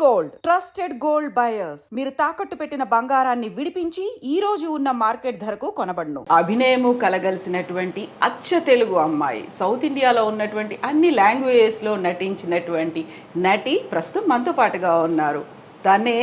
Gold trusted gold buyers మీరు తాకట్టు పెట్టిన బంగారాన్ని విడిపించి ఈ రోజు ఉన్న మార్కెట్ ధరకు కొనబడును. అభినయము కలగలిసినటువంటి అచ్చ తెలుగు అమ్మాయి, సౌత్ ఇండియాలో ఉన్నటువంటి అన్ని లాంగ్వేజెస్ లో నటించినటువంటి నటి ప్రస్తుతం మనతో పాటుగా ఉన్నారు. తనే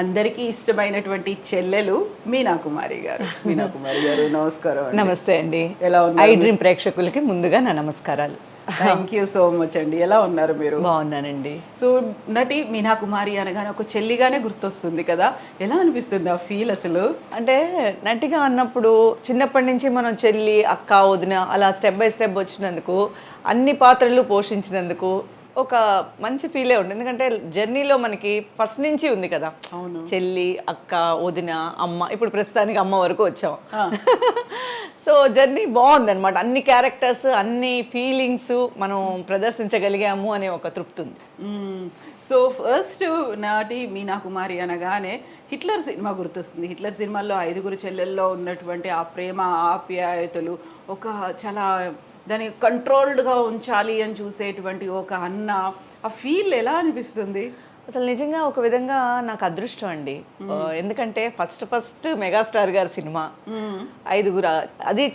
అందరికీ ఇష్టమైనటువంటి చెల్లెలు మీనా కుమారి గారు. మీనా కుమారి గారు నమస్కారం. నమస్తే అండి. ఎలా ఉన్నారు? ఐ డ్రీమ్ ప్రేక్షకులకి ముందుగా నా నమస్కారాలు. థ్యాంక్ యూ సో మచ్ అండి. ఎలా ఉన్నారు మీరు? బాగున్నానండి. సో నటి మీనా కుమారి అనగానే ఒక చెల్లిగానే గుర్తొస్తుంది కదా, ఎలా అనిపిస్తుంది ఆ ఫీల్ అసలు? అంటే నటిగా అన్నప్పుడు చిన్నప్పటి నుంచి మనం చెల్లి, అక్క, వదిన అలా స్టెప్ బై స్టెప్ వచ్చినందుకు, అన్ని పాత్రలు పోషించినందుకు ఒక మంచి ఫీలే ఉంటుంది. ఎందుకంటే జర్నీలో మనకి ఫస్ట్ నుంచి ఉంది కదా, చెల్లి, అక్క, వదిన, అమ్మ, ఇప్పుడు ప్రస్తుతానికి అమ్మ వరకు వచ్చాం. సో జర్నీ బాగుంది అనమాట. అన్ని క్యారెక్టర్స్, అన్ని ఫీలింగ్స్ మనం ప్రదర్శించగలిగాము అనే ఒక తృప్తి ఉంది. సో ఫస్ట్ నాటి మీనా కుమారి అనగానే హిట్లర్ సినిమా గుర్తొస్తుంది. హిట్లర్ సినిమాలో 5 చెల్లెల్లో ఉన్నటువంటి ఆ ప్రేమ, ఆప్యాయతలు, ఒక చాలా దాన్ని కంట్రోల్డ్గా ఉంచాలి అని చూసేటువంటి ఒక అన్న, ఆ ఫీల్ ఎలా అనిపిస్తుంది? అసలు నిజంగా ఒక విధంగా నాకు అదృష్టం అండి. ఎందుకంటే ఫస్ట్ మెగాస్టార్ గారి సినిమా, 5 అది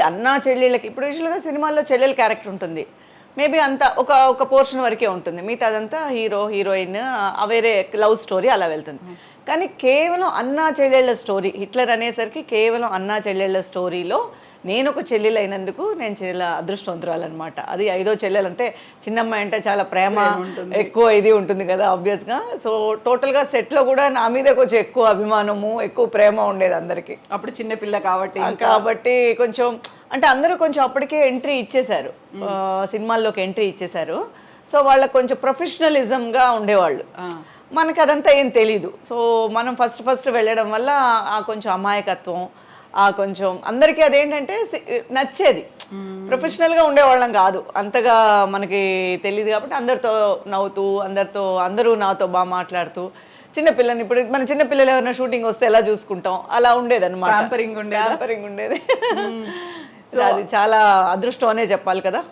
అన్నా చెల్లెళ్ళకి. ఇప్పుడు యూజువల్గా సినిమాల్లో చెల్లెల క్యారెక్టర్ ఉంటుంది, మేబీ అంతా ఒక పోర్షన్ వరకే ఉంటుంది, మిగతా అదంతా హీరో హీరోయిన్ వేరే లవ్ స్టోరీ అలా వెళ్తుంది. కానీ కేవలం అన్నా చెల్లెళ్ళ స్టోరీ, హిట్లర్ అనేసరికి కేవలం అన్నా చెల్లెళ్ళ స్టోరీలో నేను ఒక చెల్లెలు అయినందుకు నేను చాలా అదృష్టవంతురాలన్నమాట. అది 5వ చెల్లెలు అంటే చిన్నమ్మాయి అంటే చాలా ప్రేమ ఎక్కువ ఇది ఉంటుంది కదా ఆబ్వియస్గా. సో టోటల్గా సెట్లో కూడా నా మీద కొంచెం ఎక్కువ అభిమానము, ఎక్కువ ప్రేమ ఉండేది అందరికీ. అప్పుడు చిన్నపిల్ల కాబట్టి కొంచెం అంటే అందరూ కొంచెం అప్పటికే ఎంట్రీ ఇచ్చేశారు, సినిమాల్లోకి ఎంట్రీ ఇచ్చేశారు. సో వాళ్ళకి కొంచెం ప్రొఫెషనలిజంగా ఉండేవాళ్ళు. మనకు అదంతా ఏం తెలీదు. సో మనం ఫస్ట్ వెళ్ళడం వల్ల ఆ కొంచెం అమాయకత్వం, ఆ కొంచెం అందరికీ అదేంటంటే నచ్చేది. ప్రొఫెషనల్గా ఉండేవాళ్ళం కాదు, అంతగా మనకి తెలియదు కాబట్టి అందరితో నవ్వుతూ, అందరూ నాతో బాగా మాట్లాడుతూ, చిన్నపిల్లని ఇప్పుడు మన చిన్నపిల్లలు ఎవరైనా షూటింగ్ వస్తే ఎలా చూసుకుంటాం అలా ఉండేది అనమాట. ప్యాంపరింగ్ ఉండేది. సో అది చాలా అదృష్టం అనే చెప్పాలి కదా.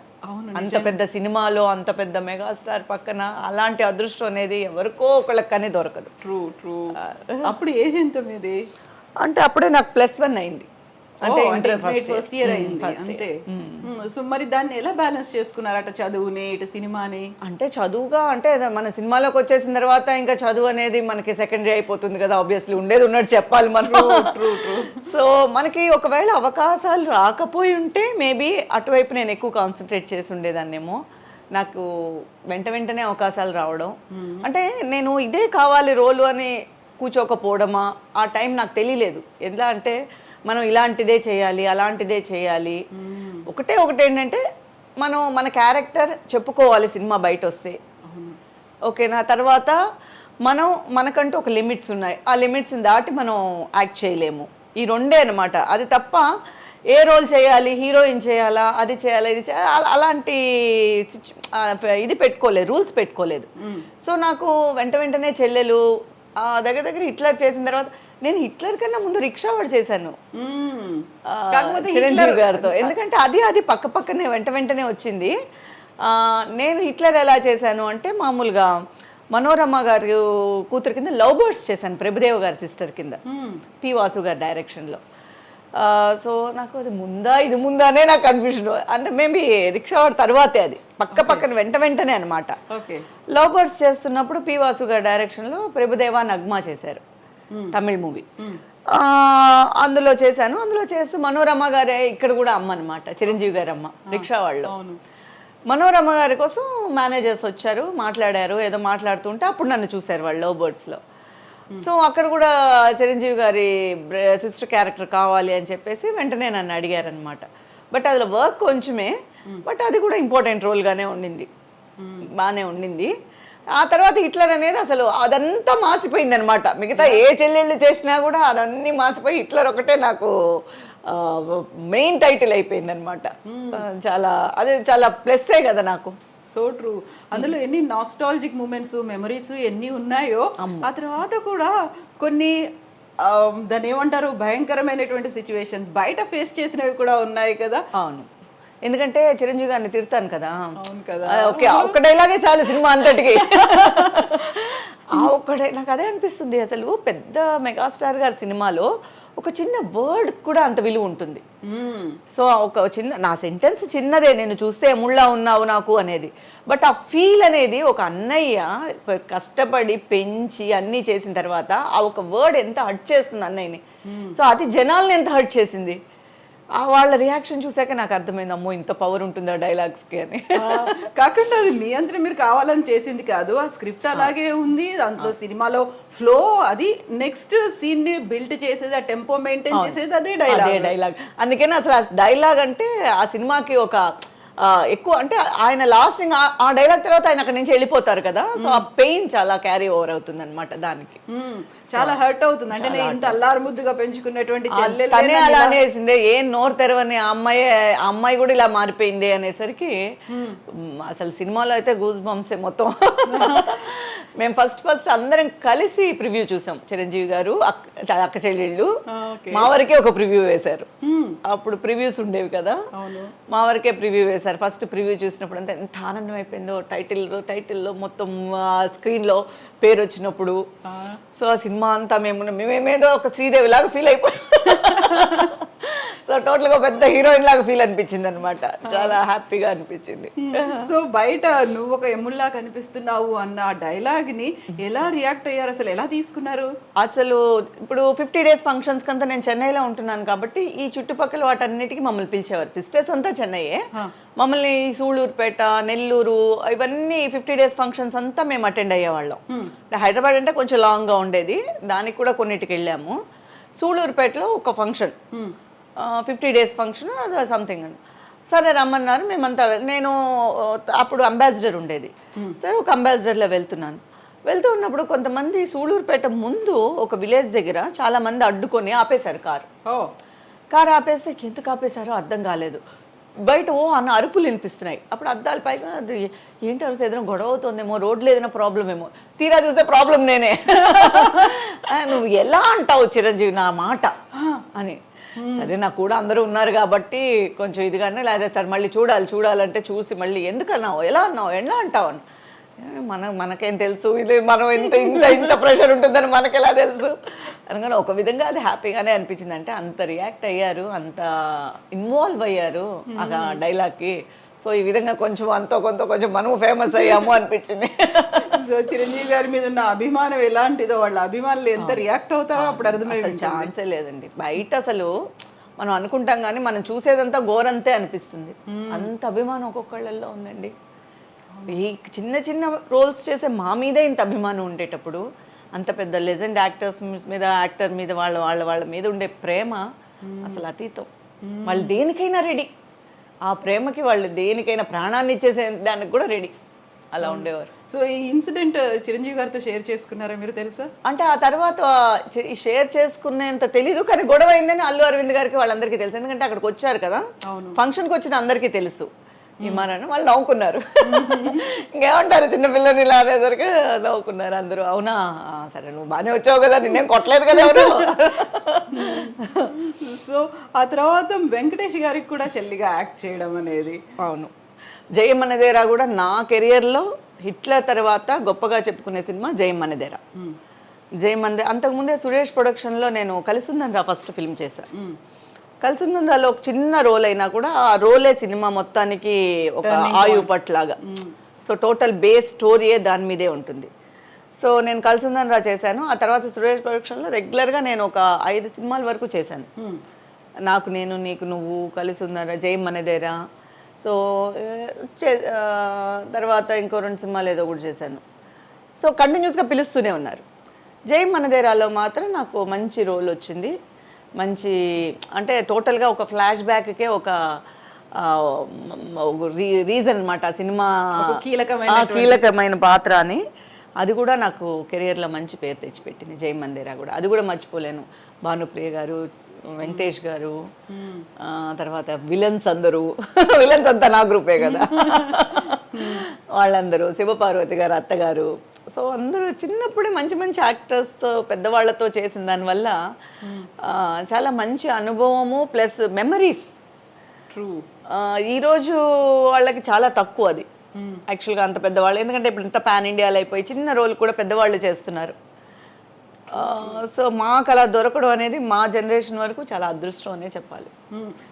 అంత పెద్ద సినిమాలో అంత పెద్ద మెగాస్టార్ పక్కన అలాంటి అదృష్టం అనేది ఎవరికో ఒకళ్ళకనే దొరకదు. ట్రూ. అప్పుడు ఏజ్ ఎంత మీది? అంటే అప్పుడే నాకు +1 అయింది. అంటే ఫస్ట్ ఇయర్ అయింది అంతే. సో మరి దాన్ని ఎలా బ్యాలెన్స్ చేసుకున్నారు, అట చదువుని ఇటు సినిమాని? అంటే చదువుగా అంటే మన సినిమాలోకి వచ్చేసిన తర్వాత ఇంకా చదువు అనేది మనకి సెకండరీ అయిపోతుంది కదా, ఆబ్వియస్లీ ఉండేది ఉన్నట్టు చెప్పాలి మనం. సో మనకి ఒకవేళ అవకాశాలు రాకపోయి ఉంటే మేబీ అటువైపు నేను ఎక్కువ కాన్సన్ట్రేట్ చేసి ఉండేదాన్నేమో. నాకు వెంటనే అవకాశాలు రావడం, అంటే నేను ఇదే కావాలి రోలు అని కూర్చోకపోవడమా, ఆ టైం నాకు తెలియలేదు. ఎలా అంటే మనం ఇలాంటిదే చేయాలి, అలాంటిదే చేయాలి. ఒకటి ఏంటంటే మన క్యారెక్టర్ చెప్పుకోవాలి సినిమా బయట వస్తే, ఓకేనా. తర్వాత మనకంటూ ఒక లిమిట్స్ ఉన్నాయి, ఆ లిమిట్స్ని దాటి మనం యాక్ట్ చేయలేము. ఈ రెండే అనమాట. అది తప్ప ఏ రోల్ చేయాలి, హీరోయిన్ చేయాలా, అది చేయాలా, ఇది చేయాలి, అలాంటి ఇది పెట్టుకోలేదు, రూల్స్ పెట్టుకోలేదు. సో నాకు వెంటనే చెల్లెలు దగ్గర హిట్లర్ చేసిన తర్వాత, నేను హిట్లర్ కన్నా ముందు రిక్షావాడు చేశాను చిరంజీవి గారితో. ఎందుకంటే అది పక్కనే వెంటనే వచ్చింది. నేను హిట్లర్ ఎలా చేశాను అంటే మామూలుగా మనోరమ గారి కూతురు కింద లవ్ బర్డ్స్ చేశాను, ప్రభుదేవ గారి సిస్టర్ కింద, పి వాసు గారి డైరెక్షన్లో. సో నాకు అది ఇది ముందానే నాకు కన్ఫ్యూజన్. అంటే మేబీ రిక్షావాడు తర్వాతే, అది పక్కన వెంటనే అనమాట. లవ్ బర్డ్స్ చేస్తున్నప్పుడు పి వాసు గారి డైరెక్షన్లో ప్రభుదేవ నగ్మా చేశారు, తమిళ్ మూవీ. అందులో చేశాను. అందులో చేస్తూ మనోరమ గారే ఇక్కడ కూడా అమ్మ అనమాట, చిరంజీవి గారి అమ్మ రిక్షావాళ్ళు. మనోరమ గారి కోసం మేనేజర్స్ వచ్చారు, మాట్లాడారు, ఏదో మాట్లాడుతుంటే అప్పుడు నన్ను చూశారు వాళ్ళు లవ్ బర్డ్స్లో. సో అక్కడ కూడా చిరంజీవి గారి సిస్టర్ క్యారెక్టర్ కావాలి అని చెప్పేసి వెంటనే నన్ను అడిగారనమాట. బట్ అందులో వర్క్ కొంచెమే, బట్ అది కూడా ఇంపార్టెంట్ రోల్గానే ఉండింది, బాగానే ఉండింది. ఆ తర్వాత హిట్లర్ అనేది అసలు అదంతా మాసిపోయింది అనమాట. మిగతా ఏ చెల్లెళ్ళు చేసినా కూడా అదన్నీ మాసిపోయి హిట్లర్ ఒకటే నాకు మెయిన్ టైటిల్ అయిపోయింది అనమాట. చాలా ప్లస్సే కదా నాకు. So true. అందులో ఎన్ని నాస్టాలజిక్ మూమెంట్స్, మెమరీస్ ఎన్ని ఉన్నాయో, ఆ తర్వాత కూడా కొన్ని దాన్ని ఏమంటారు భయంకరమైనటువంటి సిచ్యువేషన్స్ బయట ఫేస్ చేసినవి కూడా ఉన్నాయి కదా. అవును, ఎందుకంటే చిరంజీవి గారిని తిడతాను కదా. ఓకే, ఒక డైలాగే చాలు సినిమా అంతటికి. ఒక్కడే నాకు అదే అనిపిస్తుంది. అసలు పెద్ద మెగాస్టార్ గారి సినిమాలో ఒక చిన్న వర్డ్ కూడా అంత విలువ ఉంటుంది. సో ఒక చిన్న నా సెంటెన్స్ చిన్నదే, నేను చూస్తే ఎముళ్ళా ఉన్నావు నాకు అనేది, బట్ ఆ ఫీల్ అనేది ఒక అన్నయ్య కష్టపడి పెంచి అన్నీ చేసిన తర్వాత ఆ ఒక వర్డ్ ఎంత హర్ట్ చేస్తుంది అన్నయ్యని. సో అది జనాల్ని ఎంత హర్ట్ చేసింది. వాళ్ళ రియాక్షన్ చూసాక నాకు అర్థమైంది, అమ్మో ఇంత పవర్ ఉంటుందా డైలాగ్స్కి అని. కాకుండా అది మీ అంతా మీరు కావాలని చేసింది కాదు, ఆ స్క్రిప్ట్ అలాగే ఉంది, దాంట్లో సినిమాలో ఫ్లో అది నెక్స్ట్ సీన్ ని బిల్డ్ చేసేది, ఆ టెంపో మెయింటైన్ చేసేది అదే డైలాగ్. అందుకని అసలు ఆ డైలాగ్ అంటే ఆ సినిమాకి ఒక ఎక్కువ అంటే ఆయన లాస్ట్ ఆ డైలాగ్ తర్వాత ఆయన అక్కడి నుంచి వెళ్ళిపోతారు కదా, సో ఆ పెయిన్ చాలా క్యారీ ఓవర్ అవుతుంది అనమాట దానికి. చాలా హర్ట్ అవుతుంది. అంటే నేను ఇంత అల్లారు ముద్దుగా పెంచుకున్నటువంటి తనే అలా అనేసిందే, ఏం నోరు తెరవని ఆ అమ్మాయి కూడా ఇలా మారిపోయింది అనేసరికి అసలు సినిమాలో అయితే గూస్ బంప్సే మొత్తం. మేము ఫస్ట్ అందరం కలిసి ప్రివ్యూ చూసాం. చిరంజీవి గారు, అక్క చెల్లెళ్ళు, మా వరకే ఒక ప్రివ్యూ వేశారు. అప్పుడు ప్రివ్యూస్ ఉండేవి కదా, మా వరకే ప్రివ్యూ వేశారు. ఫస్ట్ ప్రివ్యూ చూసినప్పుడు అంతా ఎంత ఆనందం అయిపోయిందో, టైటిల్లో మొత్తం స్క్రీన్లో పేరు వచ్చినప్పుడు. సో ఆ సినిమా అంతా మేమేదో ఒక శ్రీదేవి లాగా ఫీల్ అయిపోయాం. సో టోటల్గా పెద్ద హీరోయిన్ లాగా ఫీల్ అనిపించింది అనమాట. చాలా హ్యాపీగా అనిపించింది. సో బయట నువ్వు ఒక ఎముల్లా కనిపిస్తున్నావు అన్న డైలాగ్ ని ఎలా రియాక్ట్ అయ్యారు, అసలు ఎలా తీసుకున్నారు? అసలు ఇప్పుడు 50 days ఫంక్షన్స్ కంతా నేను చెన్నైలో ఉంటున్నాను కాబట్టి ఈ చుట్టుపక్కల వాటన్నిటికీ మమ్మల్ని పిలిచేవారు. సిస్టర్స్ అంతా చెన్నైయే, మమ్మల్ని సూళ్ళూరుపేట, నెల్లూరు ఇవన్నీ 50 days ఫంక్షన్స్ అంతా మేము అటెండ్ అయ్యేవాళ్ళం. హైదరాబాద్ అంటే కొంచెం లాంగ్గా ఉండేది, దానికి కూడా కొన్నిటికి వెళ్ళాము. సూళ్ళూరుపేటలో ఒక ఫంక్షన్, 50 days ఫంక్షన్ సంథింగ్ అండి. సరే రమ్మన్నారు, మేమంతా నేను అప్పుడు అంబాసిడర్ ఉండేది. సరే ఒక అంబాసిడర్లో వెళ్తూ ఉన్నప్పుడు కొంతమంది సూళ్ళూరుపేట ముందు ఒక విలేజ్ దగ్గర చాలా మంది అడ్డుకొని ఆపేశారు కారు ఆపేస్తే ఎందుకు ఆపేశారో అర్థం కాలేదు. బయట అన్న అరుపులు వినిపిస్తున్నాయి. అప్పుడు అద్దాల పైన అది ఏంటి అరుసు, ఏదైనా గొడవ అవుతుందేమో, రోడ్లు ఏదైనా ప్రాబ్లం ఏమో, తీరా చూస్తే ప్రాబ్లం నేనే. నువ్వు ఎలా అంటావు చిరంజీవి నా మాట అని. సరే నాకు కూడా అందరూ ఉన్నారు కాబట్టి కొంచెం ఇదిగానే, లేదా మళ్ళీ చూడాలంటే చూసి మళ్ళీ ఎందుకు అన్నావు, ఎలా అంటావు అని. మనకేం తెలుసు, ఇది మనం ఇంత ప్రెషర్ ఉంటుందని మనకెలా తెలుసు అనగానే ఒక విధంగా అది హ్యాపీగానే అనిపించింది. అంటే అంత రియాక్ట్ అయ్యారు, అంత ఇన్వాల్వ్ అయ్యారు ఆ డైలాగ్కి. సో ఈ విధంగా కొంచెం కొంచెం మనం ఫేమస్ అయ్యాము అనిపించింది. సో చిరంజీవి గారి మీద ఉన్న అభిమానం ఎలాంటిదో, వాళ్ళ అభిమానులు ఎంత రియాక్ట్ అవుతారో అప్పుడు అర్థమైంది. ఛాన్సే లేదండి. బయట అసలు మనం అనుకుంటాం కానీ మనం చూసేదంతా ఘోరంతే అనిపిస్తుంది. అంత అభిమానం ఒక్కొక్కళ్ళల్లో ఉందండి. ఈ చిన్న రోల్స్ చేసే మా మీదే ఇంత అభిమానం ఉండేటప్పుడు అంత పెద్ద లెజెండ్ యాక్టర్ మీద వాళ్ళ మీద ఉండే ప్రేమ అసలు అతీతం. వాళ్ళు దేనికైనా రెడీ, ఆ ప్రేమకి వాళ్ళు దేనికైనా ప్రాణాన్ని ఇచ్చేసే దానికి కూడా రెడీ, అలా ఉండేవారు. సో ఈ ఇన్సిడెంట్ చిరంజీవి గారితో షేర్ చేసుకున్నారా మీరు, తెలుసా? అంటే ఆ తర్వాత షేర్ చేసుకునేంత తెలీదు, కానీ గొడవ అయిందని అల్లు అరవింద్ గారికి వాళ్ళందరికీ తెలుసు. ఎందుకంటే అక్కడికి వచ్చారు కదా, ఫంక్షన్కి వచ్చిన అందరికీ తెలుసు. ఇమారని వాళ్ళు నవ్వుకున్నారు. ఇంకేమంటారు, చిన్నపిల్లని ఇలా అనేసరికి నవ్వుకున్నారు అందరూ. అవునా, సరే నువ్వు బాగానే వచ్చావు కదా, నిన్నేం కొట్టలేదు కదా ఎవరు. సో ఆ తర్వాత వెంకటేష్ గారికి కూడా చెల్లిగా యాక్ట్ చేయడం అనేది. అవును, జయమనదేరా కూడా నా కెరియర్లో హిట్లర్ తర్వాత గొప్పగా చెప్పుకునే సినిమా జయమనదేరా. అంతకుముందే సురేష్ ప్రొడక్షన్లో నేను కలిసుందనరా ఫస్ట్ ఫిల్మ్ చేశాను. కలిసుందనరాలో ఒక చిన్న రోల్ అయినా కూడా ఆ రోలే సినిమా మొత్తానికి ఒక ఆయుపట్లాగా. సో టోటల్ బేస్ స్టోరీయే దాని మీదే ఉంటుంది. సో నేను కలిసుందనరా చేశాను. ఆ తర్వాత సురేష్ ప్రొడక్షన్లో రెగ్యులర్గా నేను ఒక 5 సినిమాల వరకు చేశాను. నాకు నేను, నీకు నువ్వు, కలిసుందనరా, జయమనదేరా. సో తర్వాత ఇంకో 2 సినిమాలు ఏదో కూడా చేశాను. సో కంటిన్యూస్గా పిలుస్తూనే ఉన్నారు. జయమనదేరాలో మాత్రం నాకు మంచి రోల్ వచ్చింది. మంచి అంటే టోటల్గా ఒక ఫ్లాష్ బ్యాక్కే ఒక రీజన్ అనమాట ఆ సినిమా, కీలకమైన పాత్ర అని. అది కూడా నాకు కెరియర్లో మంచి పేరు తెచ్చిపెట్టింది జయమనదేరా కూడా. అది కూడా మర్చిపోలేను. భానుప్రియ గారు, వెంకటేష్ గారు, తర్వాత విలన్స్ అంతా నా గ్రూపే కదా, వాళ్ళందరూ, శివపార్వతి గారు అత్తగారు. సో అందరూ చిన్నప్పుడే మంచి యాక్టర్స్తో, పెద్దవాళ్లతో చేసిన దానివల్ల చాలా మంచి అనుభవము ప్లస్ మెమరీస్. ట్రూ. ఈరోజు వాళ్ళకి చాలా తక్కువ అది. యాక్చువల్గా అంత పెద్దవాళ్ళు, ఎందుకంటే ఇప్పుడు ఇంత పాన్ ఇండియాలో అయిపోయి చిన్న రోల్ కూడా పెద్దవాళ్ళు చేస్తున్నారు. సో మాకు అలా దొరకడం అనేది మా జనరేషన్ వరకు చాలా అదృష్టం అనే చెప్పాలి.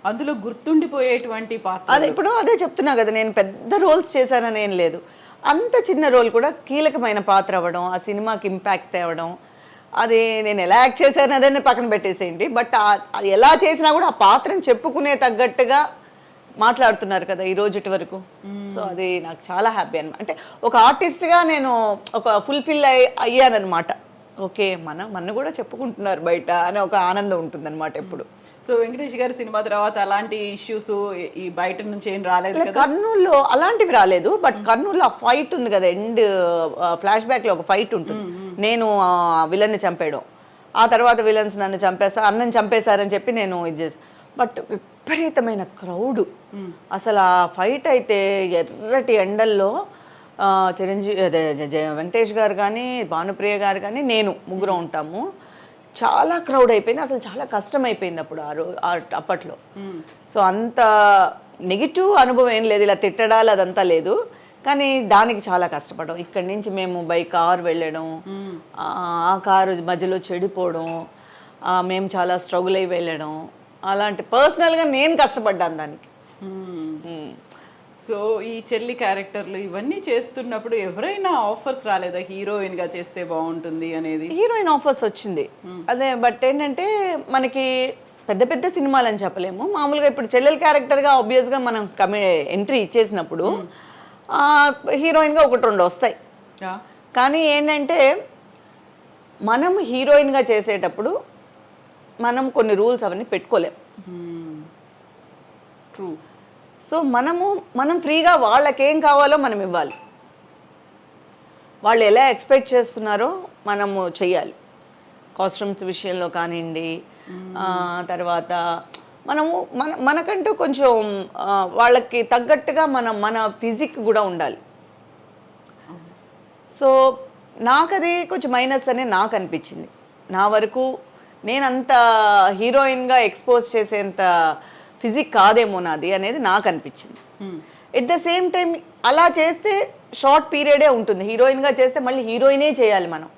అందులో గుర్తుండిపోయేటువంటి పాత్ర అదే ఇప్పుడు అదే చెప్తున్నా కదా, నేను పెద్ద రోల్స్ చేశానని ఏం లేదు, అంత చిన్న రోల్ కూడా కీలకమైన పాత్ర అవ్వడం, ఆ సినిమాకి ఇంపాక్ట్ తేవడం, అది నేను ఎలా యాక్ట్ చేశాను అదన్నీ పక్కన పెట్టేసేయండి, బట్ అది ఎలా చేసినా కూడా ఆ పాత్రను చెప్పుకునే తగ్గట్టుగా మాట్లాడుతున్నారు కదా ఈ రోజుటి వరకు. సో అది నాకు చాలా హ్యాపీ అనమాట. అంటే ఒక ఆర్టిస్ట్గా నేను ఒక ఫుల్ఫిల్ అయ్యానమాట. ఓకే, మన కూడా చెప్పుకుంటున్నారు బయట అనే ఒక ఆనందం ఉంటుందన్నమాట ఎప్పుడు. సో వెంకటేష్ గారి సినిమా తర్వాత అలాంటి ఇష్యూస్ ఈ బయట నుంచి ఏం రాలేదు కదా? కర్నూలులో అలాంటివి రాలేదు, బట్ కర్నూలులో ఆ ఫైట్ ఉంది కదా, ఎండ్ ఫ్లాష్ బ్యాక్లో ఒక ఫైట్ ఉంటుంది, నేను విలన్ని చంపేయడం, ఆ తర్వాత విలన్స్ నన్ను అన్నని చంపేశారని చెప్పి నేను ఇది చేసి, బట్ విపరీతమైన క్రౌడ్ అసలు ఆ ఫైట్ అయితే ఎర్రటి ఎండల్లో చిరంజీవి అదే వెంకటేష్ గారు కానీ భానుప్రియ గారు కానీ నేను ముగ్గురం ఉంటాము. చాలా క్రౌడ్ అయిపోయింది, అసలు చాలా కష్టం అయిపోయింది అప్పుడు అప్పట్లో. సో అంత నెగిటివ్ అనుభవం ఏం లేదు, ఇలా తిట్టడాలు అదంతా లేదు, కానీ దానికి చాలా కష్టపడడం. ఇక్కడి నుంచి మేము బై కార్ వెళ్ళడం, ఆ కారు మధ్యలో చెడిపోవడం, మేము చాలా స్ట్రగుల్ అయి వెళ్ళడం, అలాంటి పర్సనల్గా నేను కష్టపడ్డాను దానికి. సో ఈ చెల్లి క్యారెక్టర్లు ఇవన్నీ చేస్తున్నప్పుడు ఎవరైనా ఆఫర్స్ రాలేదా హీరోయిన్గా చేస్తే బాగుంటుంది అనేది? హీరోయిన్ ఆఫర్స్ వచ్చింది అదే, బట్ ఏంటంటే మనకి పెద్ద పెద్ద సినిమాలు అని చెప్పలేము. మామూలుగా ఇప్పుడు చెల్లెల క్యారెక్టర్గా ఆబ్వియస్గా మనం ఎంట్రీ ఇచ్చేసినప్పుడు హీరోయిన్గా ఒకటి రెండు వస్తాయి. కానీ ఏంటంటే మనం హీరోయిన్గా చేసేటప్పుడు మనం కొన్ని రూల్స్ అవన్నీ పెట్టుకోలేం. ట్రూ. సో మనం ఫ్రీగా వాళ్ళకేం కావాలో మనం ఇవ్వాలి, వాళ్ళు ఎలా ఎక్స్పెక్ట్ చేస్తున్నారో మనము చెయ్యాలి. కాస్ట్యూమ్స్ విషయంలో కానివ్వండి, తర్వాత మనకంటూ కొంచెం వాళ్ళకి తగ్గట్టుగా మన ఫిజిక్ కూడా ఉండాలి. సో నాకు అది కొంచెం మైనస్ అని నాకు అనిపించింది. నా వరకు నేనంత హీరోయిన్గా ఎక్స్పోజ్ చేసేంత ఫిజిక్ కాదేమో నాది అనేది నాకు అనిపించింది. ఎట్ ద సేమ్ టైం అలా చేస్తే షార్ట్ పీరియడే ఉంటుంది, హీరోయిన్గా చేస్తే మళ్ళీ హీరోయినే చేయాలి మనం.